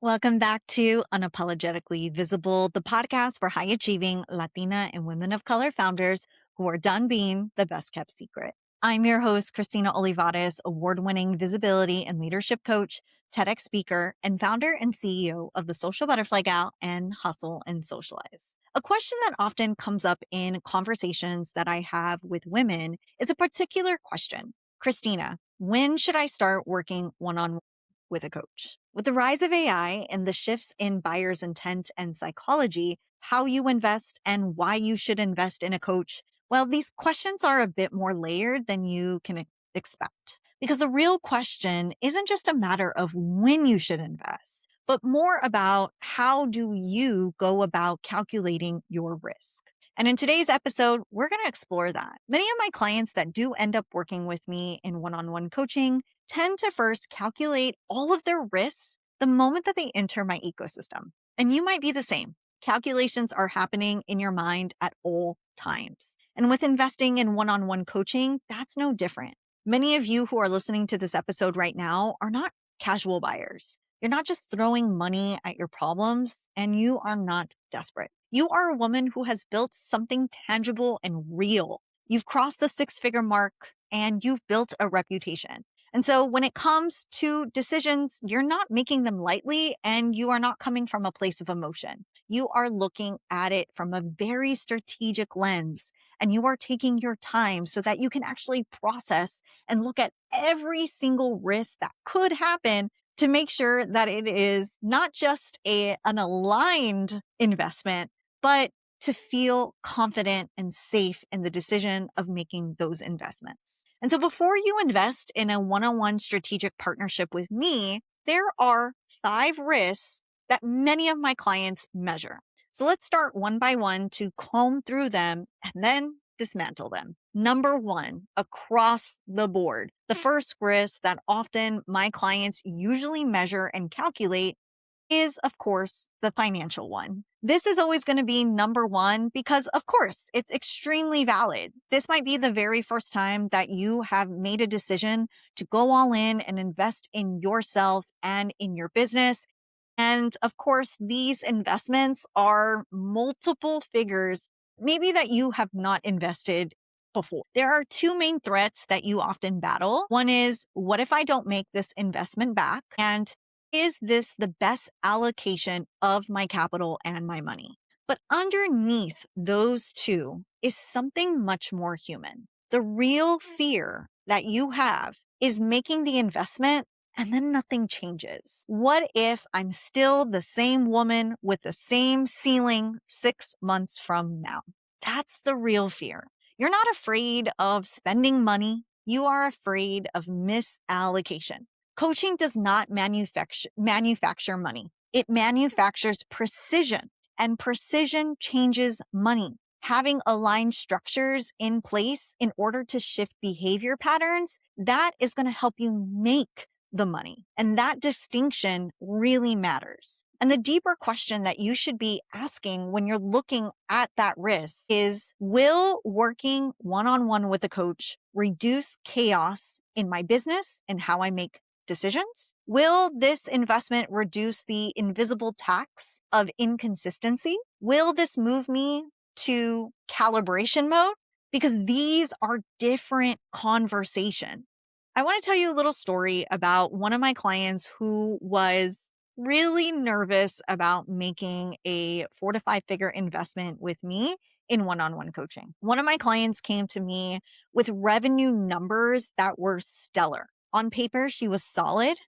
Welcome back to Unapologetically Visible, the podcast for high achieving Latina and women of color founders who are done being the best kept secret. I'm your host, Christina Olivarez, award winning visibility and leadership coach, TEDx speaker, and founder and CEO of the Social Butterfly Gal and Hustle and Socialize. A question that often comes up in conversations that I have with women is a particular question. Christina, when should I start working one on one with a coach? With the rise of AI and the shifts in buyers' intent and psychology, how you invest and why you should invest in a coach, well, these questions are a bit more layered than you can expect. Because the real question isn't just a matter of when you should invest, but more about how do you go about calculating your risk. And in today's episode, we're going to explore that. Many of my clients that do end up working with me in one-on-one coaching tend to first calculate all of their risks the moment that they enter my ecosystem. And you might be the same. Calculations are happening in your mind at all times. And with investing in one-on-one coaching, that's no different. Many of you who are listening to this episode right now are not casual buyers. You're not just throwing money at your problems, and you are not desperate. You are a woman who has built something tangible and real. You've crossed the six-figure mark and you've built a reputation. And so when it comes to decisions, you're not making them lightly and you are not coming from a place of emotion. You are looking at it from a very strategic lens and you are taking your time so that you can actually process and look at every single risk that could happen to make sure that it is not just an aligned investment, but to feel confident and safe in the decision of making those investments. And so before you invest in a one-on-one strategic partnership with me, there are 5 risks that many of my clients measure. So let's start one by one to comb through them and then dismantle them. Number 1, across the board. The first risk that often my clients usually measure and calculate is, of course, the financial one. This is always going to be number 1 because, of course, it's extremely valid. This might be the very first time that you have made a decision to go all in and invest in yourself and in your business. And of course, these investments are multiple figures, maybe that you have not invested before. There are 2 main threats that you often battle. One is, what if I don't make this investment back? And is this the best allocation of my capital and my money? But underneath those 2 is something much more human. The real fear that you have is making the investment and then nothing changes. What if I'm still the same woman with the same ceiling 6 months from now? That's the real fear. You're not afraid of spending money. You are afraid of misallocation. Coaching does not manufacture money. It manufactures precision, and precision changes money. Having aligned structures in place in order to shift behavior patterns, that is going to help you make the money. And that distinction really matters. And the deeper question that you should be asking when you're looking at that risk is, will working one-on-one with a coach reduce chaos in my business and how I make decisions? Will this investment reduce the invisible tax of inconsistency? Will this move me to calibration mode? Because these are different conversations. I want to tell you a little story about one of my clients who was really nervous about making a 4 to 5 figure investment with me in one-on-one coaching. One of my clients came to me with revenue numbers that were stellar. On paper, she was solid.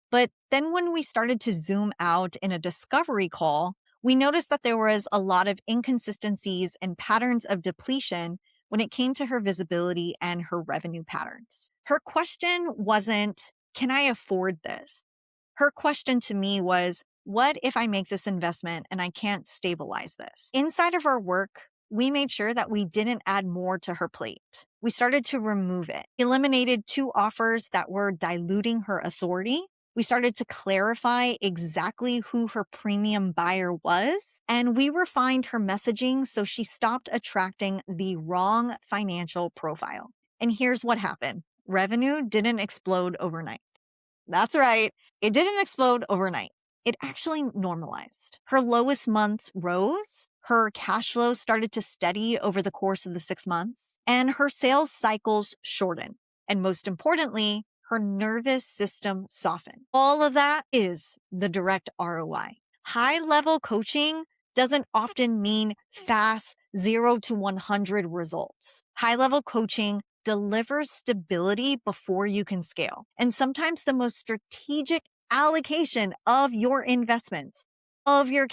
But then when we started to zoom out in a discovery call, we noticed that there was a lot of inconsistencies and patterns of depletion when it came to her visibility and her revenue patterns. Her question wasn't, can I afford this? Her question to me was, what if I make this investment and I can't stabilize this? Inside of our work, we made sure that we didn't add more to her plate. We started to remove it. Eliminated 2 offers that were diluting her authority. We started to clarify exactly who her premium buyer was, and we refined her messaging so she stopped attracting the wrong financial profile. And here's what happened. Revenue didn't explode overnight. That's right. It didn't explode overnight. it actually normalized. Her lowest months rose, her cash flow started to steady over the course of the 6 months, and her sales cycles shortened. And most importantly, her nervous system softened. All of that is the direct ROI. High level coaching doesn't often mean fast 0 to 100 results. High level coaching delivers stability before you can scale. And sometimes the most strategic allocation of your investments, of your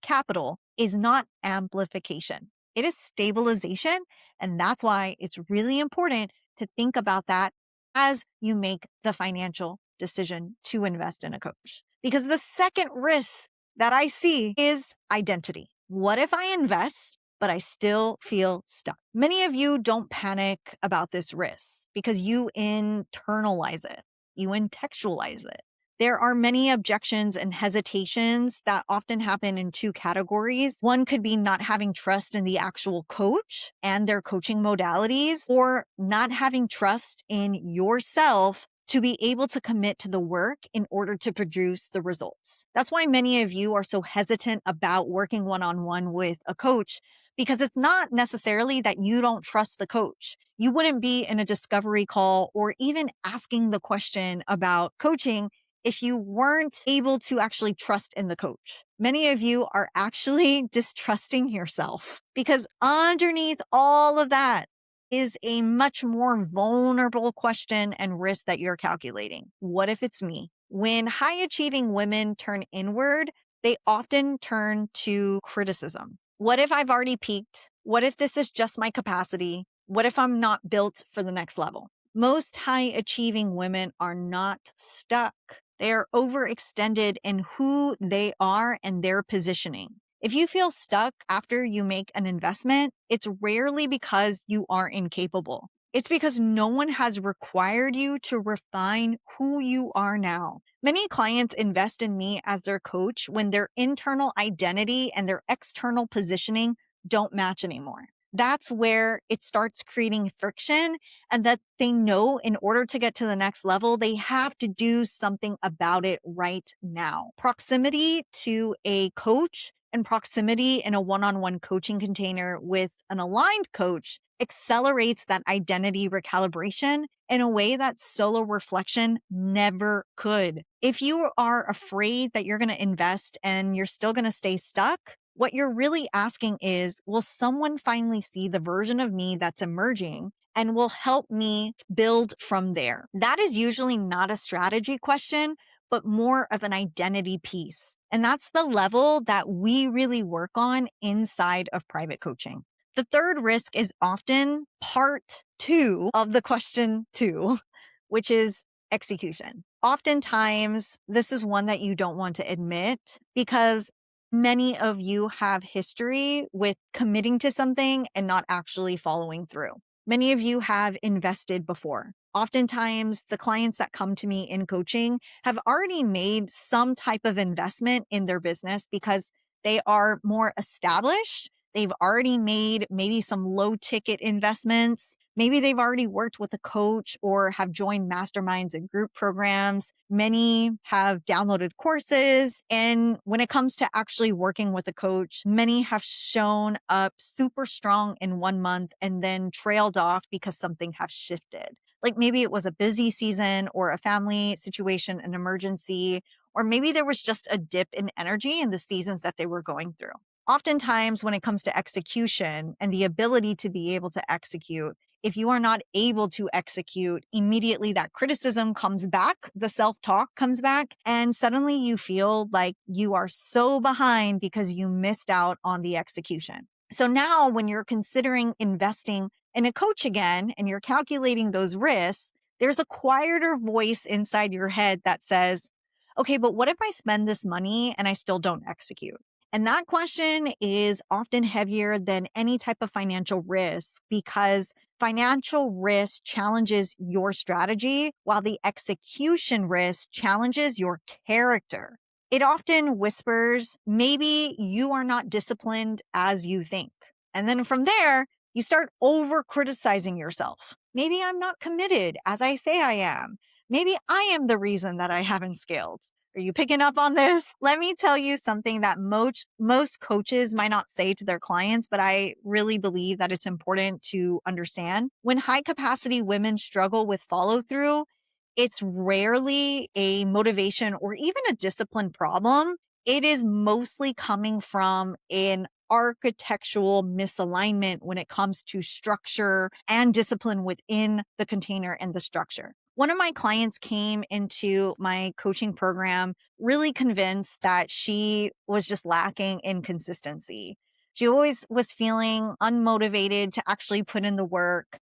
capital, is not amplification. It is stabilization. And that's why it's really important to think about that as you make the financial decision to invest in a coach. Because the second risk that I see is identity. What if I invest, but I still feel stuck? Many of you don't panic about this risk because you internalize it, you contextualize it. There are many objections and hesitations that often happen in two categories. One could be not having trust in the actual coach and their coaching modalities, or not having trust in yourself to be able to commit to the work in order to produce the results. That's why many of you are so hesitant about working one-on-one with a coach, because it's not necessarily that you don't trust the coach. You wouldn't be in a discovery call or even asking the question about coaching if you weren't able to actually trust in the coach. Many of you are actually distrusting yourself, because underneath all of that is a much more vulnerable question and risk that you're calculating. What if it's me? When high achieving women turn inward, they often turn to criticism. What if I've already peaked? What if this is just my capacity? What if I'm not built for the next level? Most high achieving women are not stuck. They are overextended in who they are and their positioning. If you feel stuck after you make an investment, it's rarely because you are incapable. It's because no one has required you to refine who you are now. Many clients invest in me as their coach when their internal identity and their external positioning don't match anymore. That's where it starts creating friction, and that they know in order to get to the next level, they have to do something about it right now. Proximity to a coach and proximity in a one-on-one coaching container with an aligned coach accelerates that identity recalibration in a way that solo reflection never could. If you are afraid that you're going to invest and you're still going to stay stuck, what you're really asking is, will someone finally see the version of me that's emerging and will help me build from there? That is usually not a strategy question, but more of an identity piece. And that's the level that we really work on inside of private coaching. The third risk is often part 2 of the question 2, which is execution. Oftentimes, this is one that you don't want to admit, because many of you have history with committing to something and not actually following through. Many of you have invested before. Oftentimes, the clients that come to me in coaching have already made some type of investment in their business because they are more established. They've already made maybe some low ticket investments. Maybe they've already worked with a coach or have joined masterminds and group programs. Many have downloaded courses. And when it comes to actually working with a coach, many have shown up super strong in 1 month and then trailed off because something has shifted. Like maybe it was a busy season or a family situation, an emergency, or maybe there was just a dip in energy in the seasons that they were going through. Oftentimes, when it comes to execution and the ability to be able to execute, if you are not able to execute, immediately that criticism comes back, the self-talk comes back, and suddenly you feel like you are so behind because you missed out on the execution. So now when you're considering investing in a coach again and you're calculating those risks, there's a quieter voice inside your head that says, okay, but what if I spend this money and I still don't execute? And that question is often heavier than any type of financial risk, because financial risk challenges your strategy while the execution risk challenges your character. It often whispers, maybe you are not disciplined as you think. And then from there, you start over criticizing yourself. Maybe I'm not committed as I say I am. Maybe I am the reason that I haven't scaled. Are you picking up on this? Let me tell you something that most coaches might not say to their clients, but I really believe that it's important to understand. When high capacity women struggle with follow through, it's rarely a motivation or even a discipline problem. It is mostly coming from an architectural misalignment when it comes to structure and discipline within the container and the structure. One of my clients came into my coaching program really convinced that she was just lacking in consistency. She always was feeling unmotivated to actually put in the work.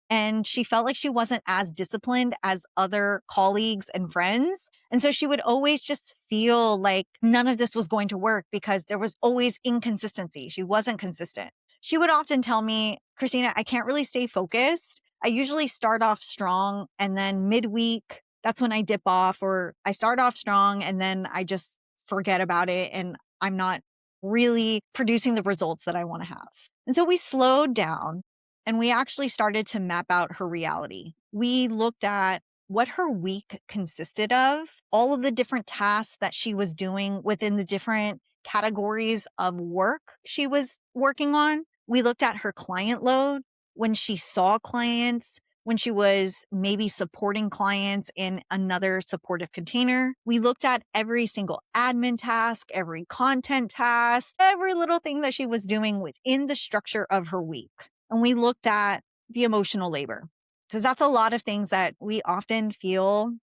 And she felt like she wasn't as disciplined as other colleagues and friends. And so she would always just feel like none of this was going to work because there was always inconsistency. She wasn't consistent. She would often tell me, Christina, I can't really stay focused. I usually start off strong and then midweek, that's when I dip off, or I start off strong and then I just forget about it and I'm not really producing the results that I want to have. And so we slowed down and we actually started to map out her reality. We looked at what her week consisted of, all of the different tasks that she was doing within the different categories of work she was working on. We looked at her client load when she saw clients, when she was maybe supporting clients in another supportive container. We looked at every single admin task, every content task, every little thing that she was doing within the structure of her week. And we looked at the emotional labor, because that's a lot of things that we often feel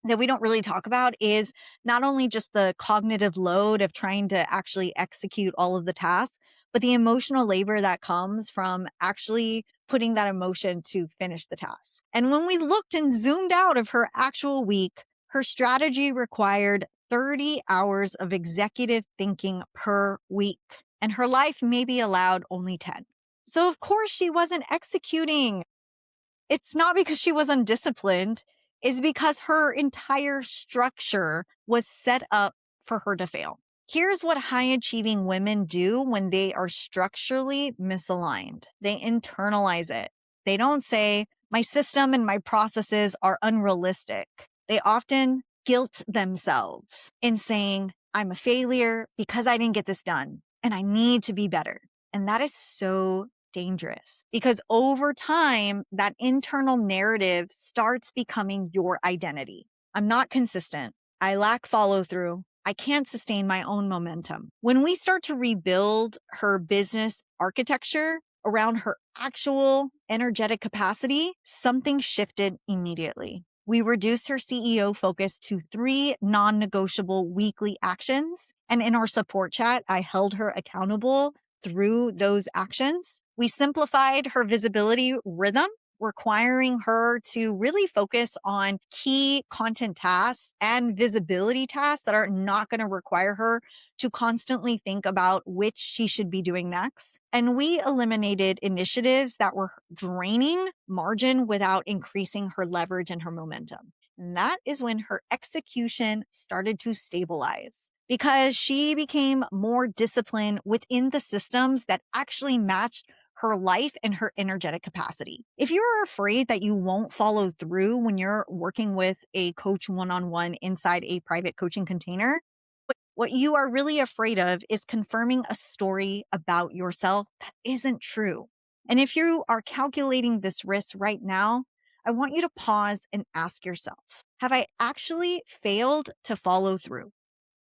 that we don't really talk about is not only just the cognitive load of trying to actually execute all of the tasks, but the emotional labor that comes from actually putting that emotion to finish the task. And when we looked and zoomed out of her actual week, her strategy required 30 hours of executive thinking per week, and her life maybe allowed only 10. So of course she wasn't executing. It's not because she was undisciplined, it's because her entire structure was set up for her to fail. Here's what high achieving women do when they are structurally misaligned. They internalize it. They don't say, my system and my processes are unrealistic. They often guilt themselves in saying, I'm a failure because I didn't get this done and I need to be better. And that is so dangerous because over time, that internal narrative starts becoming your identity. I'm not consistent. I lack follow through. I can't sustain my own momentum. When we start to rebuild her business architecture around her actual energetic capacity, something shifted immediately. We reduced her CEO focus to 3 non-negotiable weekly actions. And in our support chat, I held her accountable through those actions. We simplified her visibility rhythm, requiring her to really focus on key content tasks and visibility tasks that are not going to require her to constantly think about which she should be doing next. And we eliminated initiatives that were draining margin without increasing her leverage and her momentum. And that is when her execution started to stabilize because she became more disciplined within the systems that actually matched her life and her energetic capacity. If you're afraid that you won't follow through when you're working with a coach one-on-one inside a private coaching container, what you are really afraid of is confirming a story about yourself that isn't true. And if you are calculating this risk right now, I want you to pause and ask yourself, have I actually failed to follow through?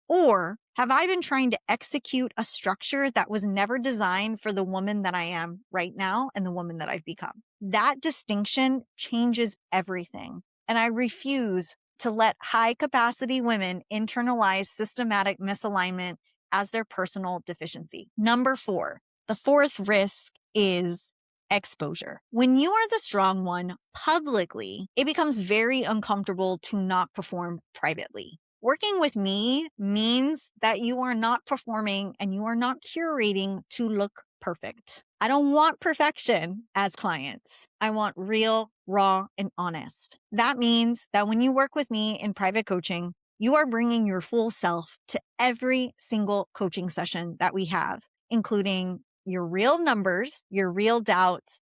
Or have I been trying to execute a structure that was never designed for the woman that I am right now and the woman that I've become? That distinction changes everything. And I refuse to let high capacity women internalize systematic misalignment as their personal deficiency. Number 4, the fourth risk is exposure. When you are the strong one publicly, it becomes very uncomfortable to not perform privately. Working with me means that you are not performing and you are not curating to look perfect. I don't want perfection as clients. I want real, raw, and honest. That means that when you work with me in private coaching, you are bringing your full self to every single coaching session that we have, including your real numbers, your real doubts,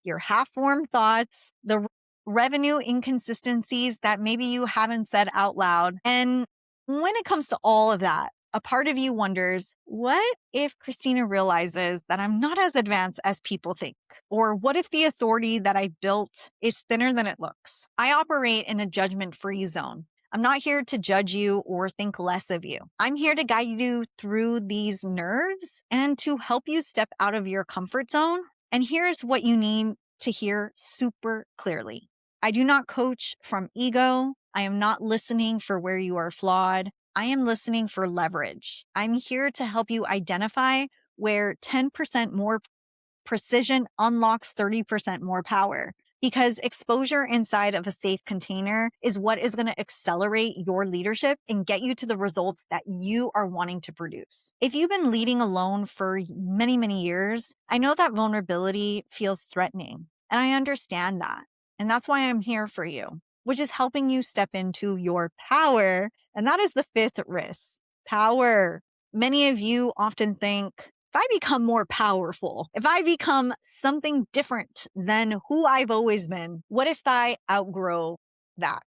your half-formed thoughts, the revenue inconsistencies that maybe you haven't said out loud, and When it comes to all of that, a part of you wonders, what if Christina realizes that I'm not as advanced as people think? Or what if the authority that I built is thinner than it looks? I operate in a judgment-free zone. I'm not here to judge you or think less of you. I'm here to guide you through these nerves and to help you step out of your comfort zone. And here's what you need to hear super clearly. I do not coach from ego. I am not listening for where you are flawed. I am listening for leverage. I'm here to help you identify where 10% more precision unlocks 30% more power. Because exposure inside of a safe container is what is going to accelerate your leadership and get you to the results that you are wanting to produce. If you've been leading alone for many, many years, I know that vulnerability feels threatening. And I understand that. And that's why I'm here for you, which is helping you step into your power. And that is the fifth risk, power. Many of you often think, if I become more powerful, if I become something different than who I've always been, what if I outgrow that?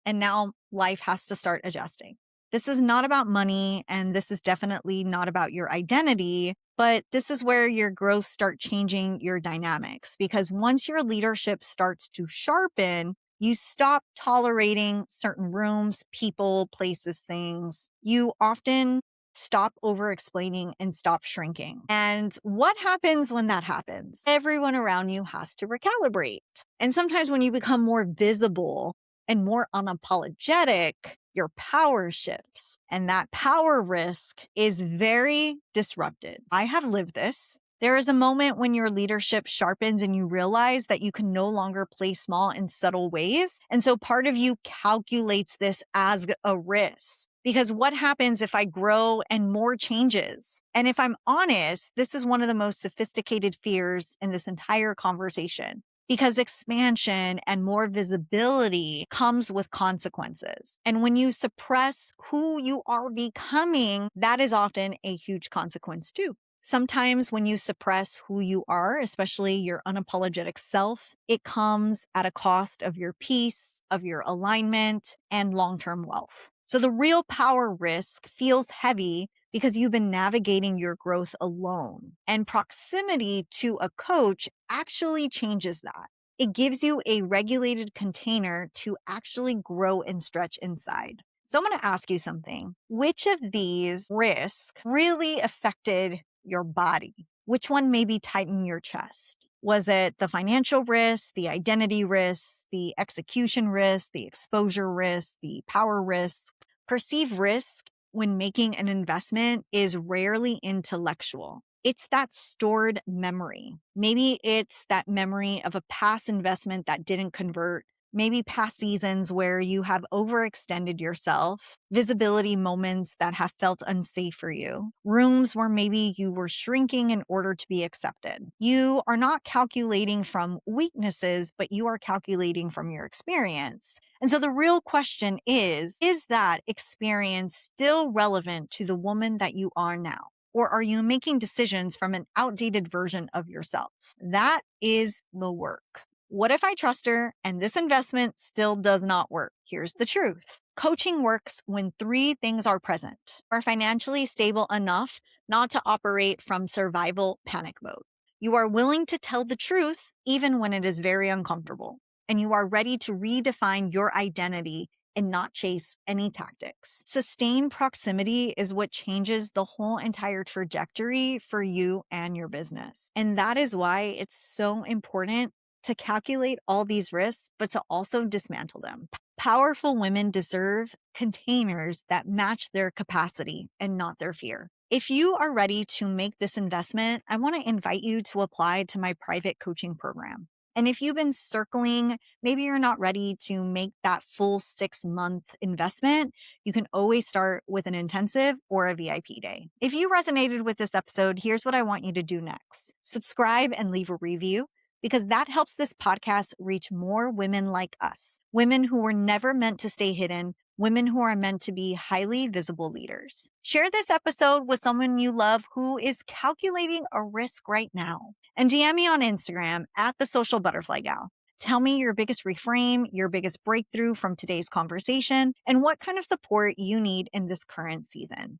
And now life has to start adjusting. This is not about money, and this is definitely not about your identity, but this is where your growth start changing your dynamics. Because once your leadership starts to sharpen, you stop tolerating certain rooms, people, places, things. You often stop over explaining and stop shrinking. And what happens when that happens? Everyone around you has to recalibrate. And sometimes when you become more visible and more unapologetic, your power shifts. And that power risk is very disrupted. I have lived this. There is a moment when your leadership sharpens and you realize that you can no longer play small in subtle ways. And so part of you calculates this as a risk. Because what happens if I grow and more changes? And if I'm honest, this is one of the most sophisticated fears in this entire conversation. Because expansion and more visibility comes with consequences. And when you suppress who you are becoming, that is often a huge consequence too. Sometimes when you suppress who you are, especially your unapologetic self, it comes at a cost of your peace, of your alignment, and long-term wealth. So the real power risk feels heavy because you've been navigating your growth alone. And proximity to a coach actually changes that. It gives you a regulated container to actually grow and stretch inside. So I'm going to ask you something. Which of these risks really affected your body? Which one maybe tightened your chest? Was it the financial risk, the identity risk, the execution risk, the exposure risk, the power risk? Perceived risk when making an investment is rarely intellectual. It's that stored memory. Maybe it's that memory of a past investment that didn't convert. Maybe past seasons where you have overextended yourself, visibility moments that have felt unsafe for you, rooms where maybe you were shrinking in order to be accepted. You are not calculating from weaknesses, but you are calculating from your experience. And so the real question is that experience still relevant to the woman that you are now? Or are you making decisions from an outdated version of yourself? That is the work. What if I trust her and this investment still does not work? Here's the truth. Coaching works when three things are present. You are financially stable enough not to operate from survival panic mode. You are willing to tell the truth even when it is very uncomfortable. And you are ready to redefine your identity and not chase any tactics. Sustained proximity is what changes the whole entire trajectory for you and your business. And that is why it's so important to calculate all these risks, but to also dismantle them. Powerful women deserve containers that match their capacity and not their fear. If you are ready to make this investment, I want to invite you to apply to my private coaching program. And if you've been circling, maybe you're not ready to make that full 6-month investment, you can always start with an intensive or a VIP day. If you resonated with this episode, here's what I want you to do next. Subscribe and leave a review, because that helps this podcast reach more women like us, women who were never meant to stay hidden, women who are meant to be highly visible leaders. Share this episode with someone you love who is calculating a risk right now. And DM me on Instagram @thesocialbutterflygal. Tell me your biggest reframe, your biggest breakthrough from today's conversation, and what kind of support you need in this current season.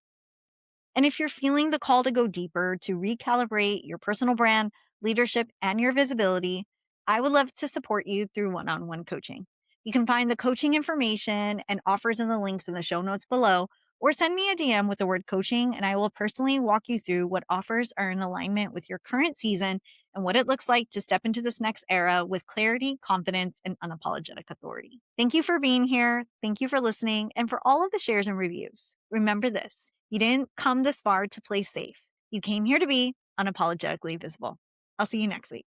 And if you're feeling the call to go deeper, to recalibrate your personal brand, leadership, and your visibility, I would love to support you through one on one coaching. You can find the coaching information and offers in the links in the show notes below, or send me a DM with the word coaching, and I will personally walk you through what offers are in alignment with your current season and what it looks like to step into this next era with clarity, confidence, and unapologetic authority. Thank you for being here. Thank you for listening and for all of the shares and reviews. Remember this: you didn't come this far to play safe. You came here to be unapologetically visible. I'll see you next week.